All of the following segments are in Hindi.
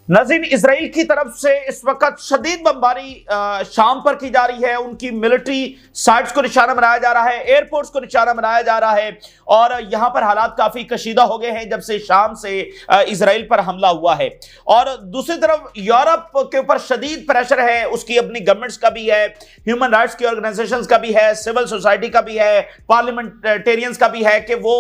नाज़रीन, इजराइल की तरफ से इस वक्त शदीद बमबारी शाम पर की जा रही है। उनकी मिलिट्री साइट्स को निशाना बनाया जा रहा है, एयरपोर्ट्स को निशाना बनाया जा रहा है और यहां पर हालात काफी कशीदा हो गए हैं जब से शाम से इजराइल पर हमला हुआ है। और दूसरी तरफ यूरोप के ऊपर शदीद प्रेशर है, उसकी अपनी गवर्नमेंट्स का भी है, ह्यूमन राइट्स की ऑर्गेनाइजेशंस का भी है, सिविल सोसाइटी का भी है, पार्लियामेंटेरियंस का भी है कि वो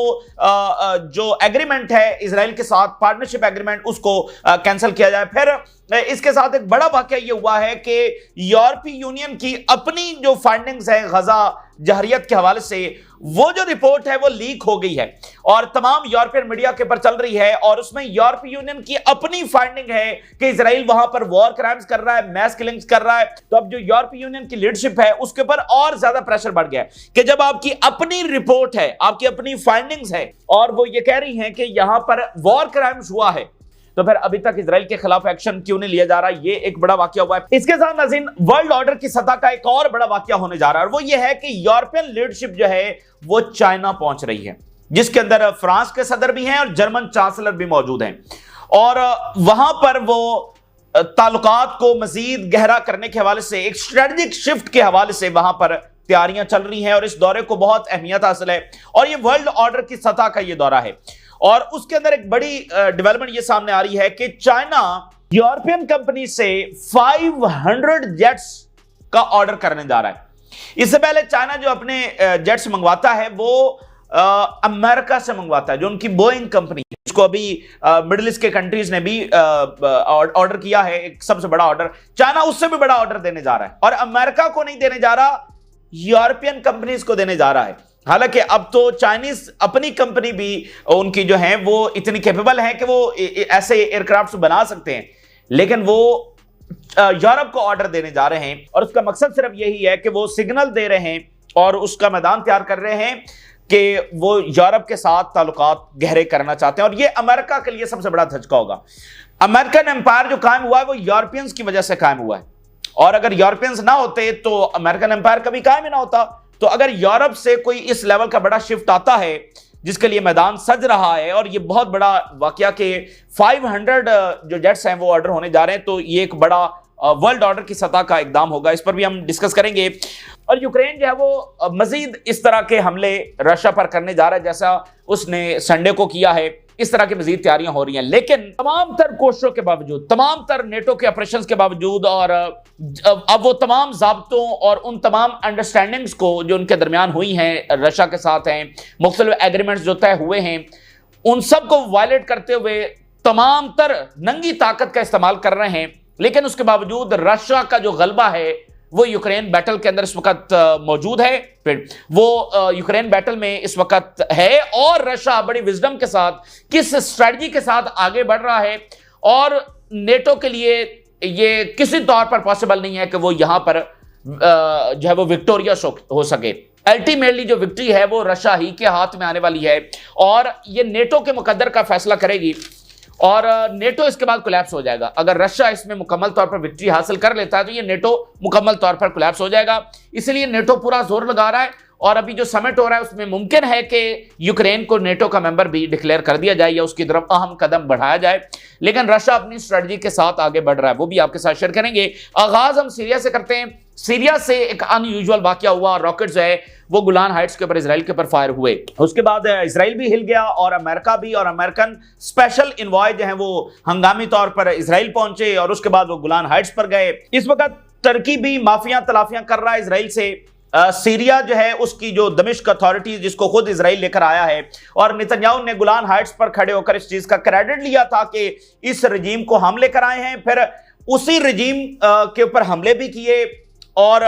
जो एग्रीमेंट है इजराइल के साथ, पार्टनरशिप एग्रीमेंट, उसको कैंसिल किया जाए। फिर इसके साथ एक बड़ा वाकया यह हुआ है कि यूरोपीय यूनियन की अपनी जो फाइंडिंग्स है गजा जहरियत के हवाले से, वो जो रिपोर्ट है वो लीक हो गई है और तमाम यूरोपियन मीडिया के ऊपर चल रही है और उसमें यूरोपीय यूनियन की अपनी फाइंडिंग है कि इजराइल वहां पर वॉर क्राइम्स कर रहा है, मैस किलिंग्स कर रहा है। तो अब जो यूरोपीय यूनियन की लीडरशिप है उसके ऊपर और ज्यादा प्रेशर बढ़ गया है कि जब आपकी अपनी रिपोर्ट है, आपकी अपनी फाइंडिंग्स है और वो ये कह रही है कि यहां पर वॉर क्राइम्स हुआ है, तो फिर अभी तक इजराइल के खिलाफ एक्शन क्यों नहीं लिया जा रहा? ये एक बड़ा वाकया हुआ है। इसके साथ नाज़रीन, वर्ल्ड ऑर्डर की सतह का एक और बड़ा वाकया होने जा रहा है और वो ये है कि यूरोपियन लीडरशिप जो है वो चाइना पहुंच रही है, जिसके अंदर फ्रांस के सदर भी हैं और जर्मन चांसलर भी मौजूद हैं और वहां पर वो ताल्लुकात को मजीद गहरा करने के हवाले से, एक स्ट्रेटेजिक शिफ्ट के हवाले से वहां पर तैयारियां चल रही हैं और इस दौरे को बहुत अहमियत हासिल है और ये वर्ल्ड ऑर्डर की सतह का ये दौरा है। और उसके अंदर एक बड़ी डेवलपमेंट ये सामने आ रही है कि चाइना यूरोपियन कंपनी से 500 जेट्स का ऑर्डर करने जा रहा है। इससे पहले चाइना जो अपने जेट्स मंगवाता है वो अमेरिका से मंगवाता है, जो उनकी बोइंग कंपनी है, जिसको अभी मिडिल ईस्ट के कंट्रीज ने भी ऑर्डर किया है, एक सबसे बड़ा ऑर्डर। चाइना उससे भी बड़ा ऑर्डर देने जा रहा है और अमेरिका को नहीं देने जा रहा, यूरोपियन कंपनीज को देने जा रहा है। हालांकि अब तो चाइनीज अपनी कंपनी भी उनकी जो है वो इतनी कैपेबल है कि वो ऐसे एयरक्राफ्ट बना सकते हैं, लेकिन वो यूरोप को ऑर्डर देने जा रहे हैं और उसका मकसद सिर्फ यही है कि वो सिग्नल दे रहे हैं और उसका मैदान तैयार कर रहे हैं कि वो यूरोप के साथ ताल्लुकात गहरे करना चाहते हैं और ये अमेरिका के लिए सबसे बड़ा धचका होगा। अमेरिकन एम्पायर जो कायम हुआ है वो यूरोपियंस की वजह से कायम हुआ है और अगर यूरोपियंस ना होते तो अमेरिकन एम्पायर कभी कायम ही ना होता। तो अगर यूरोप से कोई इस लेवल का बड़ा शिफ्ट आता है जिसके लिए मैदान सज रहा है और ये बहुत बड़ा वाकया के 500 जो जेट्स हैं वो ऑर्डर होने जा रहे हैं, तो ये एक बड़ा वर्ल्ड ऑर्डर की सतह का इकदाम होगा। इस पर भी हम डिस्कस करेंगे। और यूक्रेन जो है वो मजीद इस तरह के हमले रशिया पर करने जा रहा है जैसा उसने संडे को किया है। इस तरह की मजीद तैयारियां हो रही हैं, लेकिन तमाम तर कोशिशों के बावजूद, तमाम तर नेटो के ऑपरेशन के बावजूद और अब वो तमाम ज़ाब्तों और उन तमाम अंडरस्टैंडिंग्स को जो उनके दरमियान हुई हैं, रशिया के साथ हैं, मुख्तलिफ एग्रीमेंट्स जो तय हुए हैं, उन सब को वायलेट करते हुए तमाम तर नंगी ताकत का इस्तेमाल कर रहे हैं। लेकिन उसके बावजूद रशिया का जो गलबा है वो यूक्रेन बैटल के अंदर इस वक्त मौजूद है, फिर वो यूक्रेन बैटल में इस वक्त है और रशिया बड़ी विजडम के साथ, किस स्ट्रेटजी के साथ आगे बढ़ रहा है और नेटो के लिए ये किसी तौर पर पॉसिबल नहीं है कि वो यहां पर जो है वो विक्टोरियस हो सके। अल्टीमेटली जो विक्ट्री है वो रशिया ही के हाथ में आने वाली है और ये नेटो के मुकद्दर का फैसला करेगी और नेटो इसके बाद कोलैप्स हो जाएगा। अगर रशिया इसमें मुकम्मल तौर पर विक्ट्री हासिल कर लेता है तो ये नेटो मुकम्मल तौर पर कोलैप्स हो जाएगा। इसलिए नेटो पूरा जोर लगा रहा है और अभी जो समिट हो रहा है उसमें मुमकिन है कि यूक्रेन को नेटो का मेंबर भी डिक्लेयर कर दिया जाए या उसकी तरफ अहम कदम बढ़ाया जाए। लेकिन रशिया अपनी स्ट्रेटजी के साथ आगे बढ़ रहा है, वो भी आपके साथ शेयर करेंगे। आगाज हम सीरिया से करते हैं। सीरिया से एक अनयूजुअल वाकया हुआ, रॉकेट जो है वो गुलान हाइट्स के ऊपर इजराइल के ऊपर फायर हुए। उसके बाद इजराइल भी हिल गया और अमेरिका भी, और अमेरिकन स्पेशल इन्वॉय जो है वो हंगामी तौर पर इजराइल पहुंचे और उसके बाद वो गुलान हाइट्स पर गए। इस वक्त टर्की भी माफिया तलाफियां कर रहा है इजराइल से। सीरिया जो है उसकी जो दमिश्क अथॉरिटीज, जिसको खुद इजराइल लेकर आया है, और नेतन्याहू ने गुलान हाइट्स पर खड़े होकर इस चीज का क्रेडिट लिया था कि इस रजीम को हम लेकर आए हैं। फिर उसी रजीम के ऊपर हमले भी किए और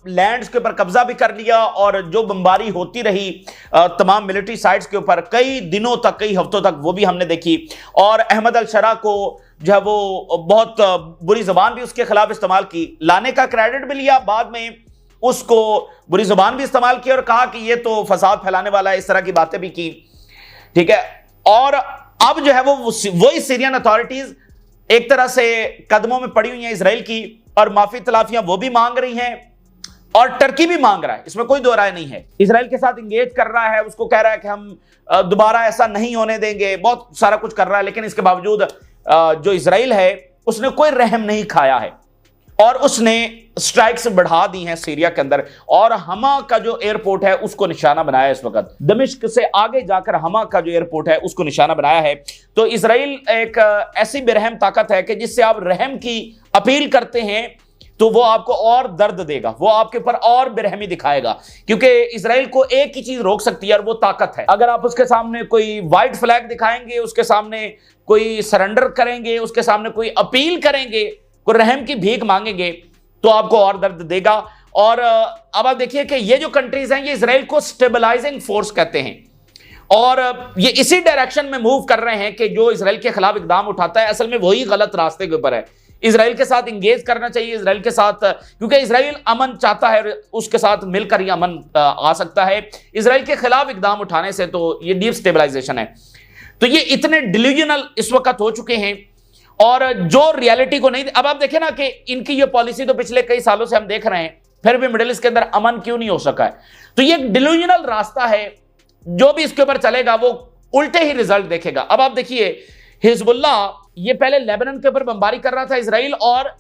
लैंड्स के ऊपर कब्जा भी कर लिया और जो बमबारी होती रही तमाम मिलिट्री साइट्स के ऊपर कई दिनों तक, कई हफ्तों तक, वो भी हमने देखी। और अहमद अल शरा को जो है वो बहुत बुरी जुबान भी उसके खिलाफ इस्तेमाल की, लाने का क्रेडिट भी लिया, बाद में उसको बुरी जुबान भी इस्तेमाल की और कहा कि ये तो फसाद फैलाने वाला है, इस तरह की बातें भी की। ठीक है, और अब जो है वो वही सीरियन अथॉरिटीज एक तरह से कदमों में पड़ी हुई हैं इजराइल की और माफी तलाफियां वो भी मांग रही हैं और टर्की भी मांग रहा है, इसमें कोई दो राय नहीं है। इजराइल के साथ इंगेज कर रहा है, उसको कह रहा है कि हम दोबारा ऐसा नहीं होने देंगे, बहुत सारा कुछ कर रहा है। लेकिन इसके बावजूद जो इजराइल है उसने कोई रहम नहीं खाया है और उसने स्ट्राइक्स बढ़ा दी हैं सीरिया के अंदर। और हमा का जो एयरपोर्ट है उसको निशाना बनाया इस वक्त, दमिश्क से आगे जाकर हमा का जो एयरपोर्ट है उसको निशाना बनाया है। तो इजराइल एक ऐसी बेरहम ताकत है कि जिससे आप रहम की अपील करते हैं तो वो आपको और दर्द देगा, वो आपके ऊपर और बेरहमी दिखाएगा, क्योंकि इजराइल को एक ही चीज रोक सकती है और वो ताकत है। अगर आप उसके सामने कोई व्हाइट फ्लैग दिखाएंगे, उसके सामने कोई सरेंडर करेंगे, उसके सामने कोई अपील करेंगे, कोई रहम की भीख मांगेंगे, तो आपको और दर्द देगा। और अब आप देखिए कि ये जो कंट्रीज हैं ये इजराइल को स्टेबलाइजिंग फोर्स कहते हैं और ये इसी डायरेक्शन में मूव कर रहे हैं कि जो इजराइल के खिलाफ इकदाम उठाता है असल में वही गलत रास्ते के ऊपर है। इजराइल के साथ इंगेज करना चाहिए, इजराइल के साथ, क्योंकि इजराइल अमन चाहता है, उसके साथ मिलकर ही अमन आ सकता है। इजराइल के खिलाफ इकदाम उठाने से तो ये डीप स्टेबलाइजेशन है। तो ये इतने डिल्यूजनल इस वक्त हो चुके हैं और जो रियलिटी को नहीं, अब आप देखें ना कि इनकी ये पॉलिसी तो पिछले कई सालों से हम देख रहे हैं, फिर भी मिडिल ईस्ट के अंदर अमन क्यों नहीं हो सका है। तो ये एक डिल्यूजनल रास्ता है, जो भी इसके ऊपर चलेगा वो उल्टे ही रिजल्ट देखेगा। अब आप देखिए हिजबुल्ला ये पहले लेबनान के ऊपर बमबारी कर रहा था इजराइल, और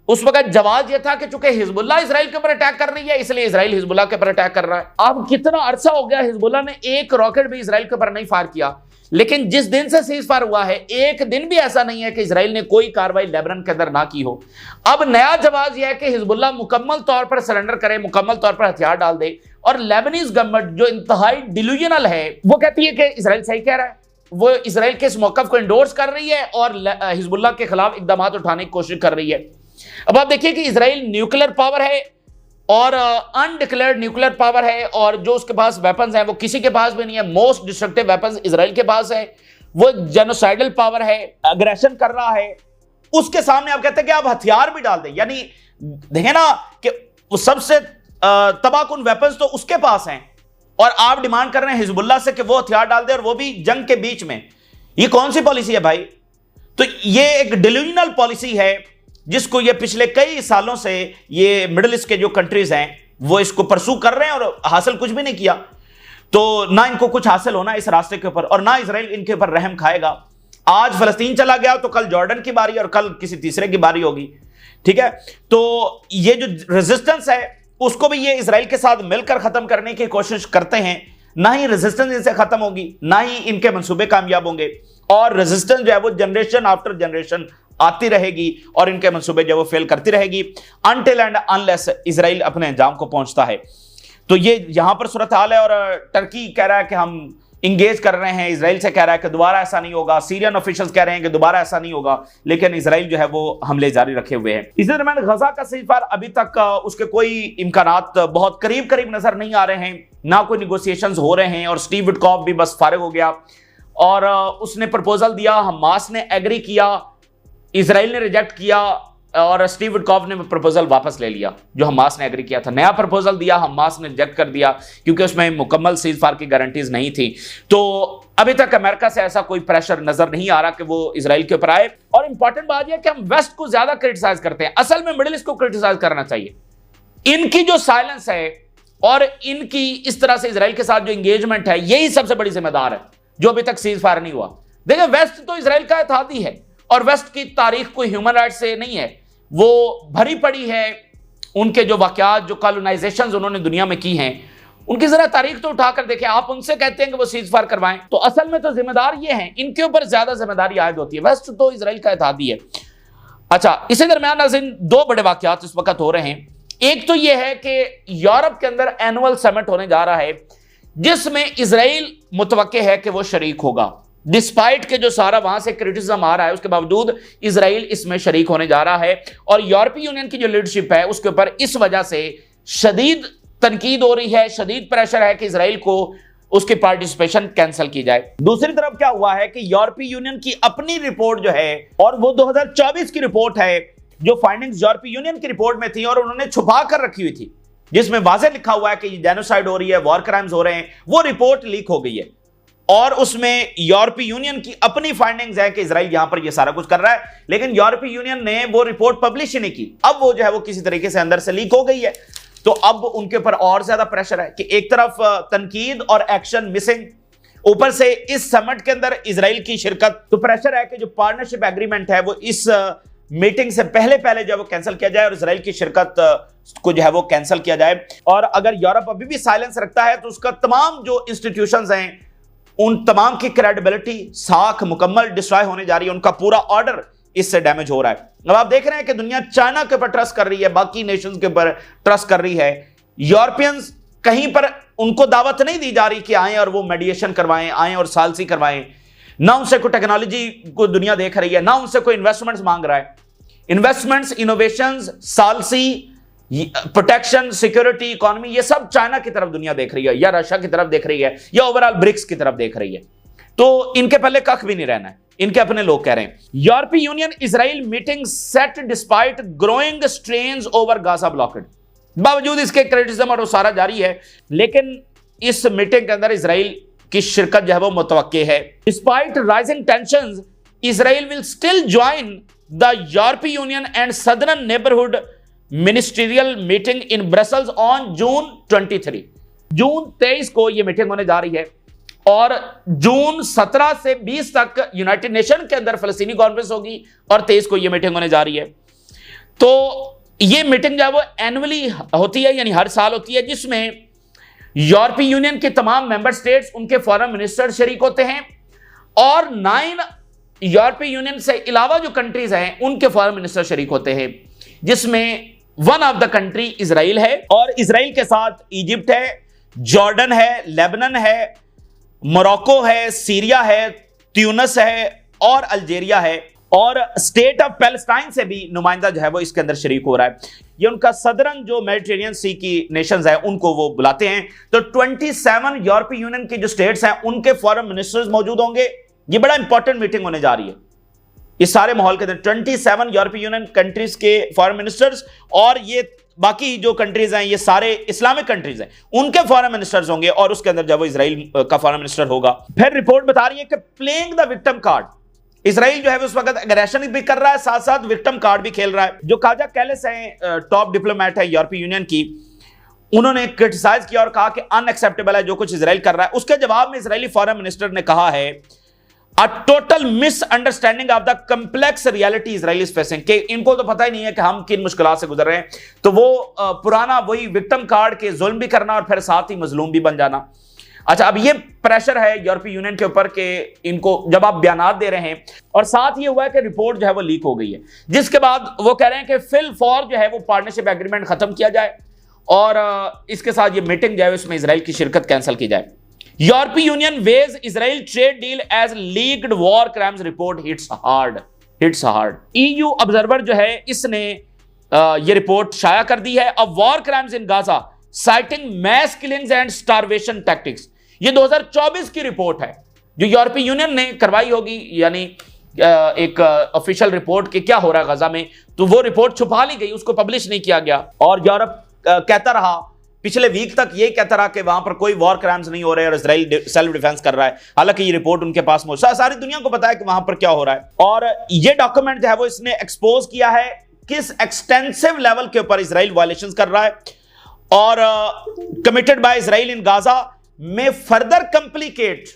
उस वक्त जवाब यह था कि चूंकि हिजबुल्ला इजराइल के ऊपर अटैक कर रही है इसलिए इजराइल हिजबुल्ला के ऊपर अटैक कर रहा है। अब कितना अरसा हो गया हिजबुल्ला ने एक रॉकेट भी इजराइल के ऊपर नहीं फायर किया, लेकिन जिस दिन से सीज फायर हुआ है एक दिन भी ऐसा नहीं है कि इजराइल ने कोई कार्रवाई लेबनान के अंदर ना की हो। अब नया जवाब यह है कि हिजबुल्ला मुकम्मल तौर पर सरेंडर करे, मुकम्मल तौर पर हथियार डाल दे, और लेबनीज गवर्नमेंट जो इंतहाई डिल्यूजनल है वो कहती है कि इजराइल सही कह रहा है, वो इजराइल के इस मौकफ को एंडोर्स कर रही है और हिजबुल्ला के खिलाफ इकदाम उठाने की कोशिश कर रही है। अब आप देखिए कि इजराइल न्यूक्लियर पावर है और अनडिक्लेयर्ड न्यूक्लियर पावर है, और जो उसके पास वेपन्स हैं वो किसी के पास भी नहीं है। मोस्ट डिस्ट्रक्टिव वेपन्स इजराइल के पास है, वो जेनोसाइडल पावर है, अग्रेशन कर रहा है। उसके सामने आप कहते हैं कि आप हथियार भी डाल दें, यानी देखें ना कि वो सबसे तबाहकुन वेपन्स तो उसके पास हैं और आप डिमांड कर रहे हैं हिजबुल्ला से कि वो हथियार डाल दे, और वो भी जंग के बीच में। ये कौन सी पॉलिसी है भाई? तो ये एक डिल्यूजनल पॉलिसी है जिसको ये पिछले कई सालों से ये मिडिल ईस्ट के जो कंट्रीज हैं वो इसको परसू कर रहे हैं और हासिल कुछ भी नहीं किया। तो ना इनको कुछ हासिल होना इस रास्ते के ऊपर, और ना इजराइल इनके ऊपर रहम खाएगा। आज फलस्तीन चला गया तो कल जॉर्डन की बारी और कल किसी तीसरे की बारी होगी, ठीक है। तो ये जो रेजिस्टेंस है उसको भी ये इजराइल के साथ मिलकर खत्म करने की कोशिश करते हैं। ना ही रेजिस्टेंस इनसे खत्म होगी, ना ही इनके मंसूबे कामयाब होंगे, और रेजिस्टेंस जो है वो जनरेशन आफ्टर जनरेशन आती रहेगी और इनके मंसूबे जो वो फेल करती रहेगी अनटिल एंड अनलेस इजराइल अपने अंजाम को पहुंचता है। तो ये यहां पर सूरत हाल है, और टर्की कह रहा है कि हम इंगेज कर रहे हैं, इजराइल से कह रहा है कि दोबारा ऐसा नहीं होगा, सीरियन ऑफिशियल्स कह रहे हैं कि दोबारा ऐसा नहीं होगा, लेकिन इजराइल जो है वो हमले जारी रखे हुए हैं। इसी दरम्यान गजा का सीजफायर अभी तक उसके कोई इम्कानात बहुत करीब करीब नजर नहीं आ रहे हैं, ना कोई निगोशिएशंस हो रहे हैं, और स्टीव विटकॉफ भी बस फारिग हो गया और उसने प्रपोजल दिया, हमास ने एग्री किया, इजराइल ने रिजेक्ट किया, और स्टीव विटकॉफ ने प्रपोजल वापस ले लिया जो हमास ने एग्री किया था। नया प्रपोजल दिया, हमास ने रिजेक्ट कर दिया क्योंकि उसमें मुकम्मल सीजफायर की गारंटीज नहीं थी। तो अभी तक अमेरिका से ऐसा कोई प्रेशर नजर नहीं आ रहा कि वो इजराइल के ऊपर आए। और इंपॉर्टेंट बात यह कि हम वेस्ट को ज्यादा क्रिटिसाइज करते हैं, असल में मिडिल ईस्ट को क्रिटिसाइज करना चाहिए। इनकी जो साइलेंस है और इनकी इस तरह से इजराइल के साथ जो इंगेजमेंट है यही सबसे बड़ी जिम्मेदार है जो अभी तक सीजफायर नहीं हुआ। देखिए वेस्ट तो इजराइल का इत्तेहादी है और वेस्ट की तारीख कोई ह्यूमन राइट से नहीं है, वो भरी पड़ी है। उनके जो वाकयात, जो कॉलोनाइजेशंस उन्होंने दुनिया में की हैं, उनकी जरा तारीख तो उठाकर देखें। आप उनसे कहते हैं कि वो सीजफायर करवाएं, तो असल में तो जिम्मेदार ये हैं, इनके ऊपर ज्यादा जिम्मेदारी आयद होती है। वेस्ट तो इजराइल का इत्तेहादी है। अच्छा, इसी दरमियान नाज़रीन दो बड़े वाकयात इस वक्त हो रहे हैं। एक तो यह है कि यूरोप के अंदर एनुअल समिट होने जा रहा है जिसमें इजराइल मुतवक्के है कि वो शरीक होगा। डिस्पाइट के जो सारा वहां से क्रिटिसिज्म आ रहा है उसके बावजूद इजराइल इसमें शरीक होने जा रहा है, और यूरोपीय यूनियन की जो लीडरशिप है उसके ऊपर इस वजह से शदीद तनकीद हो रही है, शदीद प्रेशर है कि इजराइल को उसकी पार्टिसिपेशन कैंसिल की जाए। दूसरी तरफ क्या हुआ है कि यूरोपीय यूनियन की अपनी रिपोर्ट जो है, और वो 2024 की रिपोर्ट है, जो फाइंडिंग्स यूरोपीय यूनियन की रिपोर्ट में थी और उन्होंने छुपा कर रखी हुई थी, जिसमें वाज़ेह लिखा हुआ है कि जेनोसाइड हो रही है, वॉर क्राइम्स हो रहे हैं, वो रिपोर्ट लीक हो गई है और उसमें यूरोपीय यूनियन की अपनी फाइंडिंग्स है कि इजराइल यहां पर ये सारा कुछ कर रहा है, लेकिन यूरोपीय यूनियन ने वो रिपोर्ट पब्लिश ही नहीं की। अब वो जो है वो किसी तरीके से अंदर से लीक हो गई है, तो अब उनके ऊपर और ज्यादा प्रेशर है कि एक तरफ तनकीद और एक्शन मिसिंग, ऊपर से इस समिट के अंदर इजराइल की शिरकत, तो प्रेशर है कि जो पार्टनरशिप एग्रीमेंट है वो इस मीटिंग से पहले जो है वो कैंसिल किया जाए और इजराइल की शिरकत को जो है वो कैंसिल किया जाए। और अगर यूरोप अभी भी साइलेंस रखता है तो उसका तमाम जो इंस्टीट्यूशंस हैं उन तमाम की क्रेडिबिलिटी साख मुकम्मल डिस्ट्रॉय होने जा रही है, उनका पूरा ऑर्डर इससे डैमेज हो रहा है। अब आप देख रहे हैं कि दुनिया चाइना के ऊपर ट्रस्ट कर रही है, बाकी नेशंस के ऊपर ट्रस्ट कर रही है। यूरोपियंस कहीं पर उनको दावत नहीं दी जा रही कि आए और वो मेडिएशन करवाएं, आए और सालसी करवाएं। ना उनसे कोई टेक्नोलॉजी को दुनिया देख रही है, ना उनसे कोई इन्वेस्टमेंट्स मांग रहा है। इन्वेस्टमेंट्स, इनोवेशंस, सालसी, प्रोटेक्शन, सिक्योरिटी, इकोनॉमी, ये सब चाइना की तरफ दुनिया देख रही है या रशिया की तरफ देख रही है या ओवरऑल ब्रिक्स की तरफ देख रही है। तो इनके पहले कख भी नहीं रहना है, इनके अपने लोग कह रहे हैं। यूरोपीय union Israel meeting set despite growing strains over Gaza blockade. बावजूद इसके क्रिटिसिज्म और वो सारा जारी है, लेकिन इस मीटिंग के अंदर इजराइल की शिरकत जो है वो मुतवक्के है। Despite rising tensions, Israel will still join the यूरोपीय Union and southern neighbourhood ministerial meeting in Brussels on June 23। June 23 को यह मीटिंग होने जा रही है और जून 17 से 20 तक यूनाइटेड नेशन के अंदर फलस्तीनी कॉन्फ्रेंस होगी और 23 को यह मीटिंग होने जा रही है। तो यह मीटिंग जो है वो एनुअली होती है, यानी हर साल होती है, जिसमें यूरोपीय यूनियन के तमाम मेंबर स्टेट्स, उनके फॉरेन मिनिस्टर शरीक होते हैं और 9 यूरोपीय यूनियन से अलावा जो कंट्रीज हैं उनके फॉरेन मिनिस्टर शरीक होते हैं, जिसमें one of the country Israel है। और इजराइल के साथ इजिप्ट है, जॉर्डन है, लेबनान है, मोरक्को है, सीरिया है, ट्यूनिस है और अल्जीरिया है। और स्टेट ऑफ पैलेस्टाइन से भी नुमाइंदा जो है वो इसके अंदर शरीक हो रहा है। ये उनका सदरन जो मेडिटेरियन सी की नेशंस है उनको वो बुलाते हैं। तो 27 यूरोपीय यूनियन की जो स्टेट्स हैं उनके फॉरेन मिनिस्टर्स मौजूद होंगे। ये बड़ा इंपॉर्टेंट मीटिंग होने जा रही है इस सारे माहौल के अंदर। 27 यूरोपीय यूनियन कंट्रीज के फॉरेन मिनिस्टर्स और ये बाकी जो कंट्रीज हैं ये सारे इस्लामिक कंट्रीज हैं, उनके फॉरेन मिनिस्टर्स होंगे और उसके अंदर जब वो इजराइल का फॉरेन मिनिस्टर होगा। फिर रिपोर्ट बता रही है कि playing the victim card, Israel जो है उस वक्त एग्रेशन भी कर रहा है, साथ साथ विक्टिम कार्ड भी खेल रहा है। जो काजा कैलिस हैं, टॉप डिप्लोमेट है यूरोपीय यूनियन की, उन्होंने क्रिटिसाइज किया और कहा कि अनएक्सेप्टेबल है जो कुछ इजराइल कर रहा है। उसके जवाब में इजरायली फॉरेन मिनिस्टर ने कहा है A total misunderstanding of the complex reality Israel is facing, कि इनको तो पता ही नहीं है कि हम किन मुश्किलात से गुजर रहे हैं। तो वो पुराना वही विक्टिम कार्ड के जुल्म भी करना और फिर साथ ही मजलूम भी बन जाना। अच्छा, अब ये प्रेशर है यूरोपीय यूनियन के ऊपर कि इनको जब आप बयानात दे रहे हैं, और साथ ये हुआ है कि रिपोर्ट जो है वो लीक हो गई है, जिसके बाद वो कह रहे हैं कि फिल फॉर जो है वो पार्टनरशिप एग्रीमेंट खत्म किया जाए और इसके साथ ये मीटिंग जो है उसमें इजराइल की शिरकत कैंसिल की जाए। यूरोपीय union weighs Israel trade deal as leaked war crimes report hits hard. EU observer जो है इसने ये रिपोर्ट शाया कर दी है। अब war crimes in Gaza citing mass killings and starvation tactics, ये 2024 की रिपोर्ट है जो यूरोपीय यूनियन ने करवाई होगी, यानी एक ऑफिशियल रिपोर्ट कि क्या हो रहा है गाजा में। तो वो रिपोर्ट छुपा ली गई, उसको पब्लिश नहीं किया गया और यूरोप कहता रहा पिछले वीक तक ये कहता रहा कि वहां पर कोई वॉर क्राइम्स नहीं हो रहे और इजराइल सेल्फ डिफेंस कर रहा है। हालांकि ये रिपोर्ट उनके पास मौजूद है, सारी दुनिया को पता है कि वहां पर क्या हो रहा है। और ये डॉक्यूमेंट जो है वो इसने एक्सपोज किया है किस एक्सटेंसिव लेवल के ऊपर इजराइल वायलेशंस कर रहा है और committed by Israel in Gaza में फर्दर कॉम्प्लिकेट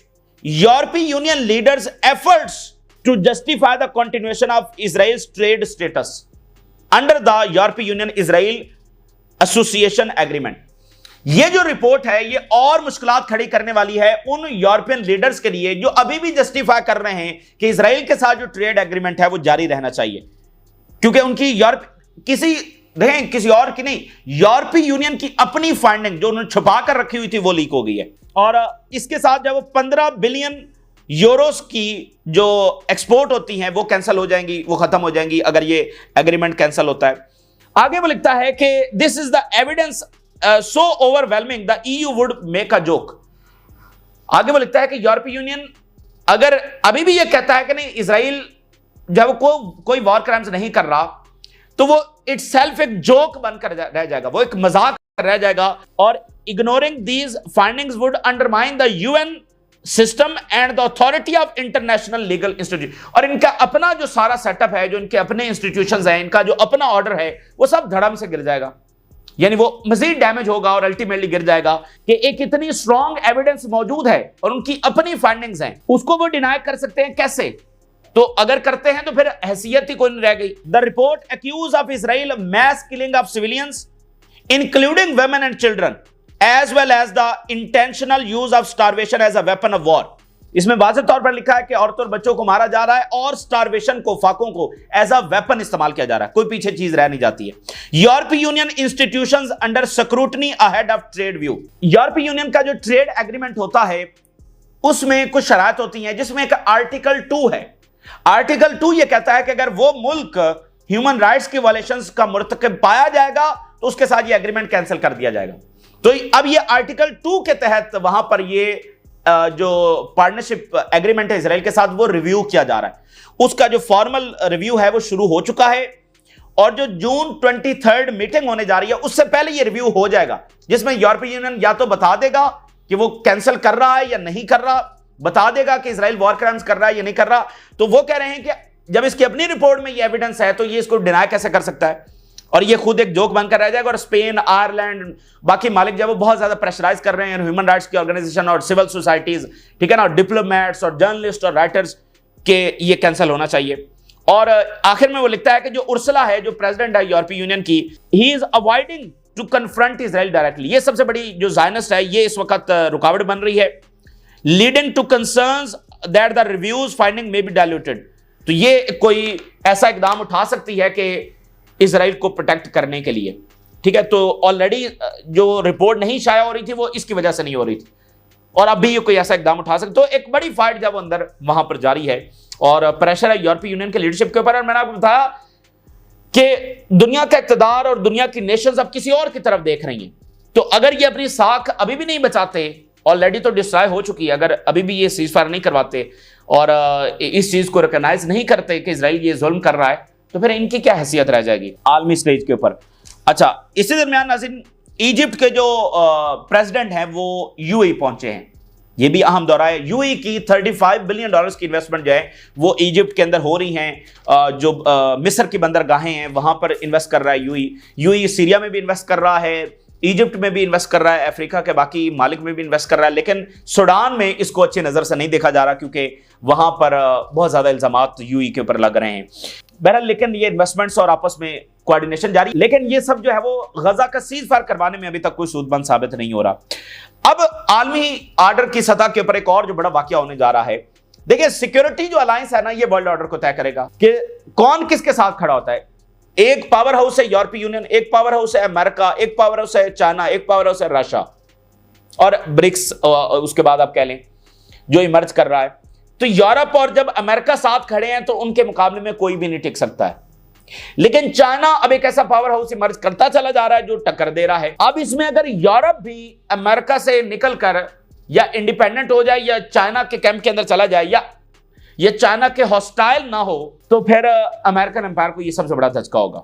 यूरोपीय union leaders efforts to justify the continuation of Israel's trade status under the यूरोपीय यूनियन इजराइल एसोसिएशन एग्रीमेंट। ये जो रिपोर्ट है ये और मुश्किलात खड़ी करने वाली है उन यूरोपियन लीडर्स के लिए जो अभी भी जस्टिफाई कर रहे हैं कि इजराइल के साथ जो ट्रेड एग्रीमेंट है वो जारी रहना चाहिए, क्योंकि उनकी किसी और की नहीं, यूरोपीय यूनियन की अपनी फाइंडिंग जो उन्होंने छुपा कर रखी हुई थी वो लीक हो गई है। और इसके साथ जब 15 बिलियन यूरोस की जो एक्सपोर्ट होती हैं वो कैंसिल हो जाएंगी, वो खत्म हो जाएंगी अगर ये एग्रीमेंट कैंसिल होता है। आगे वो लिखता है कि this is the evidence so overwhelming the EU would make a joke। आगे वो लिखता है कि यूरोपीय यूनियन अगर अभी भी ये कहता है कि नहीं इजराइल जब कोई वॉर क्राइम्स नहीं कर रहा तो वो इटसेल्फ एक जोक बनकर रह जाएगा, वो एक मजाक रह जाएगा। और ignoring these findings would undermine the UN system and the authority of international legal institute. और इनका अपना जो सारा सेटअप है, जो इनके अपने इंस्टीट्यूशंस हैं, इनका जो अपना ऑर्डर है, वो सब धड़म से गिर जाएगा। यानी वो मजीद डैमेज होगा और अल्टीमेटली गिर जाएगा कि एक इतनी स्ट्रॉन्ग एविडेंस मौजूद है और उनकी अपनी फाइंडिंग्स हैं, उसको वो डिनाई कर सकते हैं कैसे? तो अगर करते हैं तो फिर हैसियत ही कोई नहीं रह गई। The report accuse of Israel mass killing of civilians including women and children as well as the intentional use of starvation as a weapon of war. इसमें वाज़ेह तौर पर लिखा है कि औरतों और बच्चों को मारा जा रहा है और स्टारवेशन को, फाकों को एज अ वेपन इस्तेमाल किया जा रहा है, कोई पीछे चीज रह नहीं जाती है। यूरोपीय union institutions under scrutiny ahead of trade view. यूरोपीय यूनियन का जो ट्रेड एग्रीमेंट होता है उसमें कुछ शराइत होती हैं, जिसमें एक आर्टिकल 2 है। आर्टिकल 2 यह कहता है कि अगर वो मुल्क ह्यूमन राइट्स की वायलेशंस का मुर्तकिब पाया जाएगा तो उसके साथ ये एग्रीमेंट कैंसिल कर दिया जाएगा। तो अब ये आर्टिकल 2 के तहत वहां पर ये जो पार्टनरशिप एग्रीमेंट है इसराइल के साथ वो रिव्यू किया जा रहा है। उसका जो फॉर्मल रिव्यू है वो शुरू हो चुका है और जो जून 23 मीटिंग होने जा रही है उससे पहले ये रिव्यू हो जाएगा, जिसमें यूरोपीय यूनियन या तो बता देगा कि वो कैंसिल कर रहा है या नहीं कर रहा, बता देगा कि इसराइल वॉर क्राइम्स कर रहा है या नहीं कर रहा। तो वो कह रहे हैं कि जब इसकी अपनी रिपोर्ट में ये एविडेंस है तो ये इसको डिनाई कैसे कर सकता है, और ये खुद एक जोक बनकर रह जाएगा। और स्पेन, आयरलैंड, बाकी मालिक जो वो बहुत ज्यादा प्रेशराइज कर रहे हैं ह्यूमन राइट्स की ऑर्गेनाइजेशन और सिविल सोसाइटीज, ठीक है ना, डिप्लोमेट्स और जर्नलिस्ट और राइटर्स के ये कैंसिल होना चाहिए। और आखिर में वो लिखता है कि जो उर्सुला है, जो प्रेसिडेंट है यूरोपीय यूनियन की, he is avoiding to confront Israel directly. ये सबसे बड़ी जो ज़ायनिस्ट है ये इस वक्त रुकावट बन रही है, leading to concerns that the review's finding may be diluted. तो ये कोई ऐसा इकदाम उठा सकती है कि इसराइल को प्रोटेक्ट करने के लिए, ठीक है। तो ऑलरेडी जो रिपोर्ट नहीं शाया हो रही थी वो इसकी वजह से नहीं हो रही थी, और अब भी ये कोई ऐसा इकदाम उठा सकते। तो एक बड़ी फाइट जब अंदर वहां पर जारी है और प्रेशर है यूरोपीय यूनियन के लीडरशिप के ऊपर। और मैंने आपको बताया कि दुनिया का इक़्तिदार और दुनिया की नेशंस अब किसी और की तरफ देख रही हैं। तो अगर ये अपनी साख अभी भी नहीं बचाते, ऑलरेडी तो डिस्ट्रॉय हो चुकी है, अगर अभी भी ये सीज फायर नहीं करवाते और इस चीज को रिकॉग्नाइज नहीं करते कि इसराइल ये जुल्म कर रहा है, तो फिर इनकी क्या हैसियत रह जाएगी आलमी स्टेज के ऊपर। अच्छा, इसी दरमियान नाज़रीन, इजिप्ट के जो प्रेसिडेंट हैं वो यूएई पहुंचे हैं। ये भी अहम दौरा है। यूएई की $35 बिलियन की इन्वेस्टमेंट जो है वो इजिप्ट के अंदर हो रही हैं। जो मिस्र की बंदरगाहें हैं वहां पर इन्वेस्ट कर रहा है यूएई। यूएई सीरिया में भी इन्वेस्ट कर रहा है, इजिप्ट में भी इन्वेस्ट कर रहा है, अफ्रीका के बाकी मालिक में भी इन्वेस्ट कर रहा है। लेकिन सूडान में इसको अच्छी नज़र से नहीं देखा जा रहा क्योंकि वहां पर बहुत ज़्यादा इल्जामात यूएई के ऊपर लग रहे हैं। बहरहाल, लेकिन ये इन्वेस्टमेंट्स और आपस में कोऑर्डिनेशन जारी, लेकिन ये सब जो है वो गजा का सीज फायर करवाने में अभी तक कोई सूदबंद साबित नहीं हो रहा। अब आलमी आर्डर की सतह के ऊपर एक और जो बड़ा वाकया होने जा रहा है। देखिए, सिक्योरिटी जो अलायंस है ना, ये वर्ल्ड ऑर्डर को तय करेगा कि कौन किसके साथ खड़ा होता है। एक पावर हाउस है यूरोपीय यूनियन, एक पावर हाउस है अमेरिका, एक पावर हाउस है चाइना, एक पावर हाउस है रशिया और ब्रिक्स उसके बाद आप कह लें जो इमर्ज कर रहा है। तो यूरोप और जब अमेरिका साथ खड़े हैं तो उनके मुकाबले में कोई भी नहीं टिक सकता है। लेकिन चाइना अब एक ऐसा पावर हाउस इमर्ज करता चला जा रहा है जो टक्कर दे रहा है। अब इसमें अगर यूरोप भी अमेरिका से निकलकर या इंडिपेंडेंट हो जाए या चाइना के कैंप के अंदर चला जाए या चाइना के हॉस्टाइल ना हो, तो फिर अमेरिकन एम्पायर को ये सबसे बड़ा धचका होगा।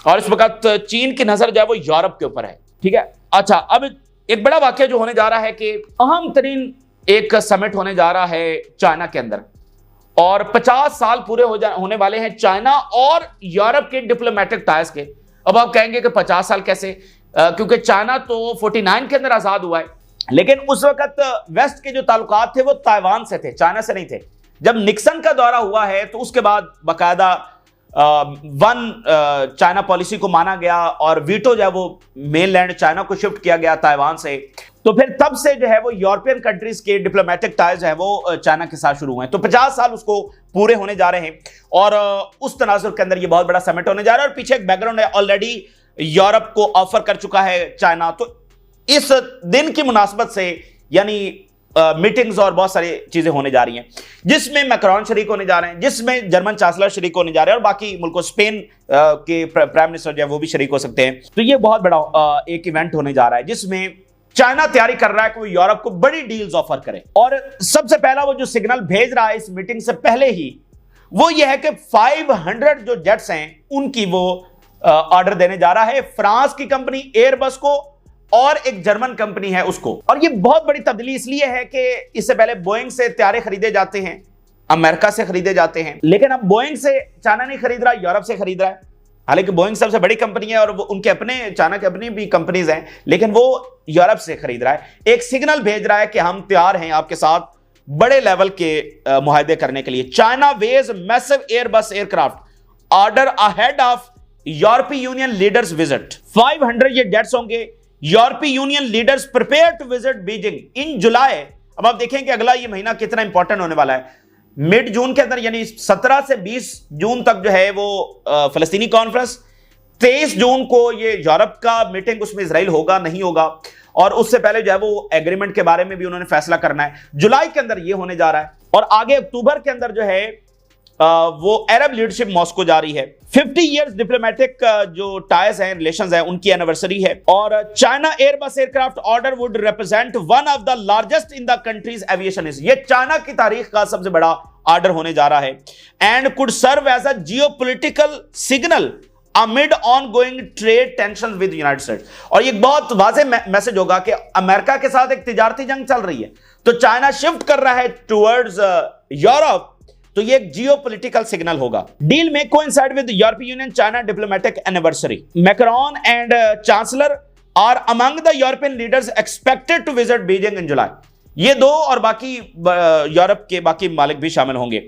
और इस वक्त चीन की नजर जो है वो यूरोप के ऊपर है, ठीक है। अच्छा, अब एक बड़ा वाकया जो होने जा रहा है कि अहम तरीन एक समिट होने जा रहा है चाइना के अंदर और 50 साल पूरे होने वाले हैं चाइना और यूरोप के डिप्लोमेटिक टाइज के। अब आप कहेंगे कि 50 साल कैसे, क्योंकि चाइना तो 49 के अंदर आजाद हुआ है, लेकिन उस वक्त वेस्ट के जो ताल्लुकात थे वो ताइवान से थे, चाइना से नहीं थे। जब निक्सन का दौरा हुआ है तो उसके बाद बाकायदा वन चाइना पॉलिसी को माना गया और वीटो जो है वो मेनलैंड चाइना को शिफ्ट किया गया ताइवान से। तो फिर तब से जो है वो यूरोपियन कंट्रीज के डिप्लोमेटिक टाइज है वो चाइना के साथ शुरू हुए हैं। तो 50 साल उसको पूरे होने जा रहे हैं और उस तनाजुर के अंदर ये बहुत बड़ा समिट होने जा रहा है। और पीछे एक बैकग्राउंड है, ऑलरेडी यूरोप को ऑफर कर चुका है चाइना। तो इस दिन की मुनासबत से यानी मीटिंग्स और बहुत सारी चीजें होने जा रही हैं, जिसमें मैक्रोन शरीक होने जा रहे हैं, जिसमें जर्मन चांसलर शरीक होने जा रहे हैं और बाकी मुल्कों स्पेन के प्राइम मिनिस्टर जो है वो भी शरीक हो सकते हैं। तो ये बहुत बड़ा एक इवेंट होने जा रहा है जिसमें चाइना तैयारी कर रहा है कि वो यूरोप को बड़ी डील्स ऑफर करे। और सबसे पहला वो जो सिग्नल भेज रहा है इस मीटिंग से पहले ही वो ये है कि 500 जो जेट्स हैं उनकी वो ऑर्डर देने जा रहा है फ्रांस की कंपनी एयरबस को और एक जर्मन कंपनी है उसको। और ये बहुत बड़ी तब्दीली इसलिए है कि इससे पहले बोइंग से तैयारे खरीदे जाते हैं, अमेरिका से खरीदे जाते हैं, लेकिन अब बोइंग से चाइना नहीं खरीद रहा, यूरोप से खरीद रहा है। हालांकि बोइंग सबसे बड़ी कंपनी है और वो उनके अपने, चाइना के अपनी भी कंपनीज हैं, लेकिन वो यूरोप से खरीद रहा है। एक सिग्नल भेज रहा है कि हम तैयार हैं आपके साथ बड़े लेवल के मुआहदे करने के लिए। China weighs massive Airbus aircraft order ahead of European union leaders visit. 500 ये जेट्स होंगे। European union leaders prepare to visit Beijing in July. अब आप देखें कि अगला ये महीना कितना इंपॉर्टेंट होने वाला है। मिड जून के अंदर यानी 17 से 20 जून तक जो है वो फलस्तीनी कॉन्फ्रेंस, 23 जून को ये यूरोप का मीटिंग, उसमें इजराइल होगा नहीं होगा, और उससे पहले जो है वो एग्रीमेंट के बारे में भी उन्होंने फैसला करना है। जुलाई के अंदर ये होने जा रहा है और आगे अक्टूबर के अंदर जो है वो अरब लीडरशिप मॉस्को जा रही है। 50 इयर्स डिप्लोमेटिक जो टाइज हैं, रिलेशंस हैं, उनकी एनिवर्सरी है। और China Airbus aircraft order would represent one of the largest in the countries aviation history. ये चाइना की तारीख का सबसे बड़ा ऑर्डर होने जा रहा है। And could serve as a geopolitical signal amid ongoing trade tension with United States. और ये बहुत वाज़ेह मैसेज होगा कि अमेरिका के साथ एक तिजारती जंग चल रही है, तो चाइना शिफ्ट कर रहा है टुवर्ड्स यूरोप, तो ये एक जियोपॉलिटिकल सिग्नल होगा। डील में coincide with European Union China diplomatic anniversary. Macron and chancellor are among the European leaders expected to visit Beijing in July. ये दो और बाकी यूरोप के बाकी मालिक भी शामिल होंगे।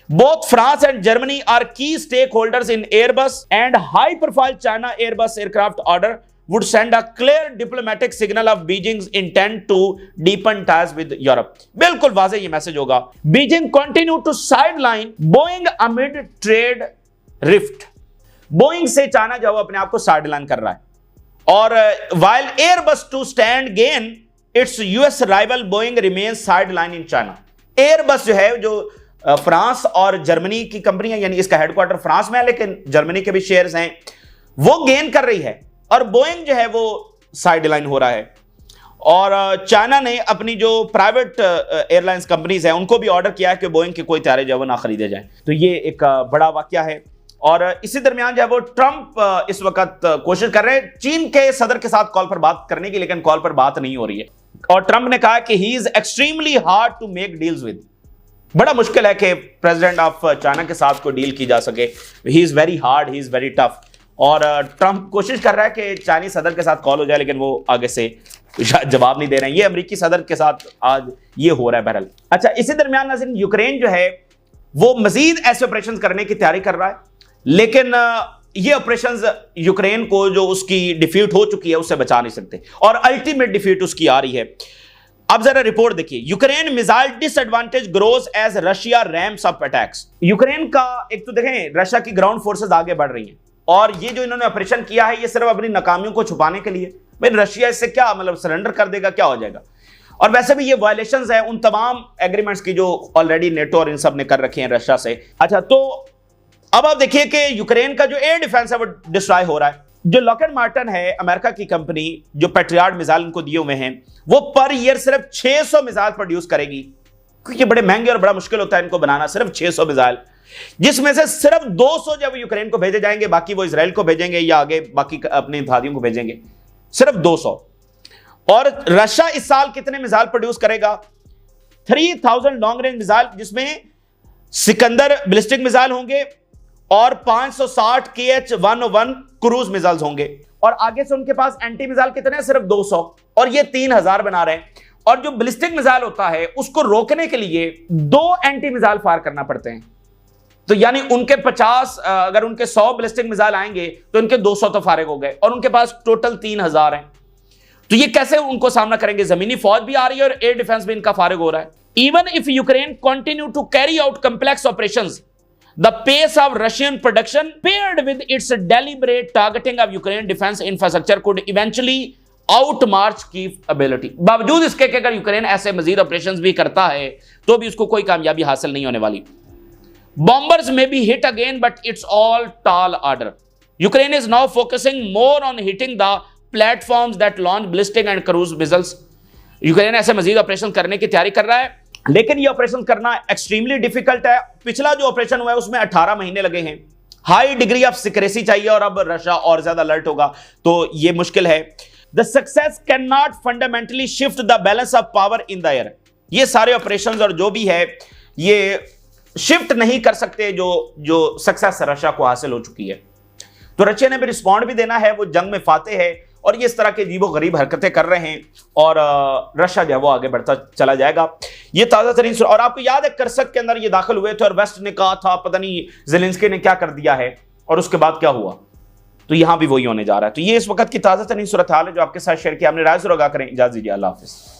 Both France and Germany are key stakeholders in Airbus and high profile China Airbus aircraft order would send a clear diplomatic signal of Beijing's intent to deepen ties with Europe। बिल्कुल वाज़ेह ये मैसेज होगा। Beijing continue to sideline Boeing amid trade rift। Boeing से चाइना जो अपने आप को साइडलाइन कर रहा है। और while Airbus to stand gain its US rival Boeing remains sideline in China। Airbus जो है, जो फ्रांस और जर्मनी की कंपनी है, यानी इसका हेडक्वार्टर फ्रांस में है लेकिन जर्मनी के भी शेयर्स हैं, वो गेन कर रही है और बोइंग जो है वो साइडलाइन हो रहा है। और चाइना ने अपनी जो प्राइवेट एयरलाइंस कंपनीज हैं उनको भी ऑर्डर किया है कि बोइंग के कोई तारे जो है वो ना खरीदे जाएं। तो ये एक बड़ा वाकया है। और इसी दरमियान जो है वो ट्रंप इस वक्त कोशिश कर रहे हैं चीन के सदर के साथ कॉल पर बात करने की, लेकिन कॉल पर बात नहीं हो रही है। और ट्रंप ने कहा कि he is extremely hard to make deals with. बड़ा मुश्किल है कि प्रेसिडेंट ऑफ चाइना के साथ कोई डील की जा सके। He is very hard, he is very tough. और ट्रंप कोशिश कर रहा है कि चाइनीज सदर के साथ कॉल हो जाए, लेकिन वो आगे से जवाब नहीं दे रहे हैं। ये अमेरिकी सदर के साथ आज ये हो रहा है बहरहाल। अच्छा, इसी दरमियान नाज़रीन यूक्रेन जो है वो मजीद ऐसे ऑपरेशन करने की तैयारी कर रहा है, लेकिन ये ऑपरेशंस यूक्रेन को जो उसकी डिफीट हो चुकी है उससे बचा नहीं सकते और अल्टीमेट डिफीट उसकी आ रही है। अब जरा रिपोर्ट देखिए। Ukraine missile disadvantage grows as Russia ramps up attacks. Ukraine का एक तो देखें, रशिया की ग्राउंड फोर्सेस आगे बढ़ रही हैं और ये जो इन्होंने ऑपरेशन किया है ये सिर्फ अपनी नाकामियों को छुपाने के लिए। भाई रशिया इससे क्या मतलब सरेंडर कर देगा, क्या हो जाएगा। और वैसे भी ये वायलेशंस हैं उन तमाम एग्रीमेंट्स की जो ऑलरेडी नेटो और इन सब ने कर रखे हैं रशिया से। अच्छा, तो अब आप देखिए कि यूक्रेन का जो एयर डिफेंस है वो डिस्ट्रॉय हो रहा है। जो लॉकहीड मार्टिन है अमेरिका की कंपनी, जो पैट्रियट मिसाइल उनको दिए हुए हैं, वो पर ईयर सिर्फ 600 मिसाइल प्रोड्यूस करेगी, क्योंकि बड़े महंगे और बड़ा मुश्किल होता है इनको बनाना। सिर्फ 600 मिसाइल, जिसमें से सिर्फ 200 जब यूक्रेन को भेजे जाएंगे, बाकी वो इजराइल को भेजेंगे या आगे बाकी अपने इत्तेहादियों को भेजेंगे। सिर्फ 200। और रशिया इस साल कितने मिसाइल प्रोड्यूस करेगा? 3000 लॉन्ग रेंज मिसाइल, जिसमें सिकंदर बैलिस्टिक मिसाइल होंगे और 560 KH-101 क्रूज मिसाइल्स होंगे। और आगे से उनके पास एंटी मिसाइल कितने हैं? सिर्फ 200, और ये 3000 बना रहे हैं। और जो बैलिस्टिक मिसाइल होता है उसको रोकने के लिए 2 एंटी मिसाइल फायर करना पड़ते हैं। तो यानी उनके 50, अगर उनके 100 बैलिस्टिक मिसाइल आएंगे तो इनके 200 तो फारिग हो गए, और उनके पास टोटल 3000 हैं। तो ये कैसे उनको सामना करेंगे? जमीनी फौज भी आ रही है और एयर डिफेंस भी इनका फारिग हो रहा है। Even if Ukraine continue to carry out complex operations, the pace of Russian production paired with its deliberate targeting of Ukraine defense infrastructure could eventually outmarch Kyiv ability। बावजूद इसके कि अगर यूक्रेन ऐसे मजीद ऑपरेशंस भी करता है तो भी उसको कोई कामयाबी हासिल नहीं होने वाली। Bombers may be hit again, but it's all tall order। Ukraine is now focusing more on hitting the platforms that launch ballistic and cruise missiles। Ukraine ऐसे मजीद ऑपरेशन करने की तैयारी कर रहा है, लेकिन ये ऑपरेशन करना एक्सट्रीमली डिफिकल्ट है। पिछला जो ऑपरेशन हुआ है उसमें 18 महीने लगे हैं। हाई डिग्री ऑफ सिक्रेसी चाहिए और अब रशिया और ज्यादा अलर्ट होगा, तो ये मुश्किल है। The success can not fundamentally shift the balance of power in the air. ये सारे ऑपरेशंस और जो भी है ये शिफ्ट नहीं कर सकते जो सक्सेस रशिया को हासिल हो चुकी है। तो रशिया ने भी रिस्पॉन्ड भी देना है, वो जंग में फाते है और ये इस तरह के अजीबो गरीब हरकतें कर रहे हैं और रशिया जो है वो आगे बढ़ता चला जाएगा। ये ताजा तरीन। और आपको याद है कर्सक के अंदर ये दाखिल हुए थे और वेस्ट ने कहा था पता नहीं ज़ेलेंस्की ने क्या कर दिया है और उसके बाद क्या हुआ, तो यहां भी वही होने जा रहा है। तो ये इस वक्त की ताजा तरीन सूरत हाल है जो आपके साथ शेयर किया हमने। राय जरूर आगा करें। इजाजत दीजिए, अल्लाह हाफिज।